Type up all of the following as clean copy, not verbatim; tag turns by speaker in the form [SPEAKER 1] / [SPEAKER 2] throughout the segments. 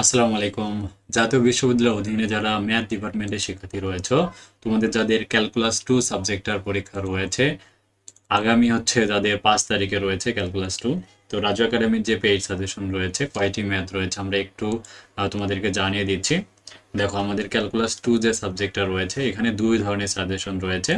[SPEAKER 1] আসসালামু আলাইকুম। জাতীয় বিশ্ববিদ্যালয়ের অধীনে যারা ম্যাথ ডিপার্টমেন্টের শিক্ষার্থী রয়েছে, তোমাদের যাদের ক্যালকুলাস 2 সাবজেক্টটার পরীক্ষা রয়েছে, আগামী হচ্ছে যাদের 5 তারিখে রয়েছে ক্যালকুলাস 2। তো রাজু একাডেমির যে পেইড সাজেশন রয়েছে, কয়টি ম্যাথ রয়েছে আমরা একটু তোমাদেরকে জানিয়ে দিচ্ছি। দেখো, আমাদের ক্যালকুলাস 2 যে সাবজেক্টটা রয়েছে, এখানে দুই ধরনের সাজেশন রয়েছে।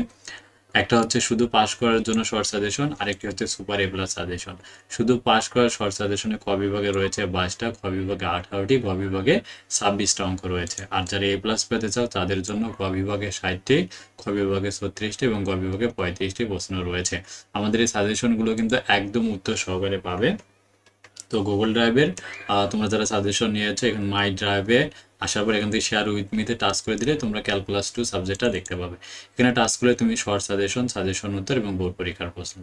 [SPEAKER 1] একটা হচ্ছে শুধু পাস করার জন্য শর্ট সাজেশন, আরেকটি হচ্ছে সুপার এ প্লাস সাজেশন। শুধু পাস করার শর্ট সাজেশনে ক বিভাগে রয়েছে 22টা, খ বিভাগে 18টি, গ বিভাগে 26টা অঙ্ক রয়েছে। আর যারা এ প্লাস পেতে চাও তাদের জন্য ক বিভাগে 60টি, খ বিভাগে 36টি এবং গ বিভাগে 35টি প্রশ্ন রয়েছে। আমাদের এই সাজেশনগুলো কিন্তু একদম উত্তর সহকারে পাবে। তো গুগল ড্রাইভের তোমরা যারা সাজেশন নিয়েছো, এখন মাই ড্রাইভে আসার পর এখান থেকে শেয়ার উইথ মিতে টাচ করে দিলে তোমরা ক্যালকুলাস 2 সাবজেক্টটা দেখতে পাবে। এখানে টাচ করলে তুমি শর্ট সাজেশন, সাজেশন উত্তর এবং বোর্ড পরীক্ষার প্রশ্ন।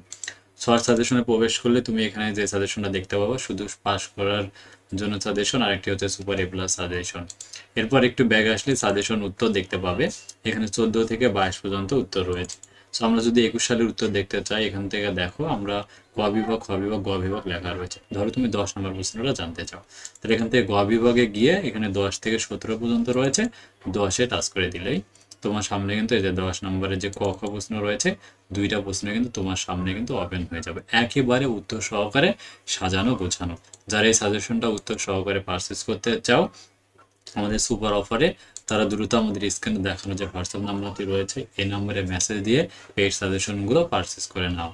[SPEAKER 1] শর্ট সাজেশনে প্রবেশ করলে তুমি এখানে যে সাজেশনটা দেখতে পাবো, শুধু পাস করার জন্য সাজেশন, আরেকটি হচ্ছে সুপার এ প্লাস সাজেশন। এরপর একটু ব্যাগ আসলে সাজেশন উত্তর দেখতে পাবে। এখানে 14 থেকে 22 পর্যন্ত উত্তর রয়েছে। সো আমরা যদি 21 সালের উত্তর দেখতে চাই, এখান থেকে দেখো আমরা ক বিভাগ, খ বিভাগ, গ বিভাগ লেখা রয়েছে। ধরো তুমি 10 নম্বর প্রশ্নটা জানতে চাও, তাহলে এখান থেকে গ বিভাগে গিয়ে এখানে 10 থেকে 17 পর্যন্ত রয়েছে, 10-এ টাচ করে দিলেই তোমার সামনে কিন্তু এই যে 10 নম্বরের যে ক খ প্রশ্ন রয়েছে, দুইটা প্রশ্ন কিন্তু তোমার সামনে কিন্তু ওপেন হয়ে যাবে, একেবারে উত্তর সহকারে সাজানো গোছানো। যারা এই সাজেশনটা উত্তর সহকারে পারচেস করতে চাও আমাদের সুপার অফারে, তারা দ্রুত আমাদের স্ক্রিনে দেখানো যে হোয়াটসঅ্যাপ নাম্বারটি রয়েছে, এই নম্বরে মেসেজ দিয়ে পেইড সাজেশনগুলো পারচেস করে নাও।